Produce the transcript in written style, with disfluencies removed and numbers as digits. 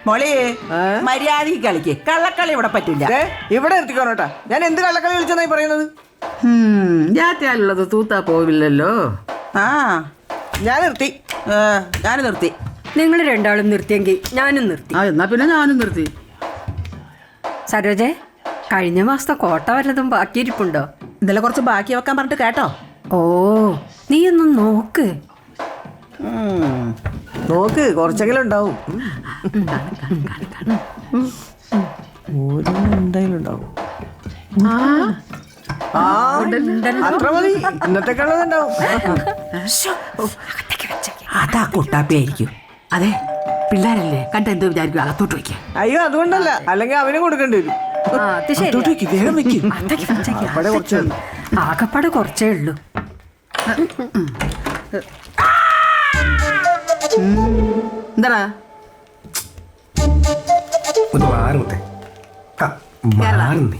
മോളെ മര്യാദയ്ക്ക് കളിക്ക്. കള്ളക്കളി ഇവിടെ പറ്റില്ല. ഇവിടെ നിർത്തിക്കോണോട്ടാ. ഞാൻ എന്ത് കള്ളക്കളി വിളിച്ചെന്നായി പറയുന്നത്? ജാത്തിയാലുള്ളത് തൂത്താ പോവില്ലല്ലോ. ആ ഞാൻ നിർത്തി. ഞാൻ നിർത്തി. നിങ്ങൾ രണ്ടാളും നിർത്തിയെങ്കിൽ ഞാനും നിർത്തി. ആ എന്നാ പിന്നെ ഞാനും നിർത്തി. സരോജെ, കഴിഞ്ഞ മാസത്തെ കോട്ട വല്ലതും ബാക്കിയിരിപ്പുണ്ടോ? ഇന്നലെ കുറച്ച് ബാക്കി വെക്കാൻ പറഞ്ഞിട്ട് കേട്ടോ. ഓ, നീ ഒന്നും നോക്ക്. നോക്ക്, കുറച്ചെങ്കിലും ഉണ്ടാവും. എന്തായാലും ഉണ്ടാവും. അത്ര മതി. ഇന്നത്തേക്കുള്ളതുണ്ടാവും. അതാ കുട്ടാപ്പി ആയിരിക്കും. അതെ, പിള്ളേരല്ലേ കണ്ട എന്ത് വിചാരിക്കും, അകത്തോട്ട് വയ്ക്കുക. അയ്യോ അതുകൊണ്ടല്ല, അല്ലെങ്കിൽ അവന് കൊടുക്കേണ്ടി വരും. വേഗം വെക്കും. ആകപ്പാടെ കുറച്ചേ ഉള്ളൂ. എന്താ ഒന്ന് മാറുന്നേ. മാറുന്നേ.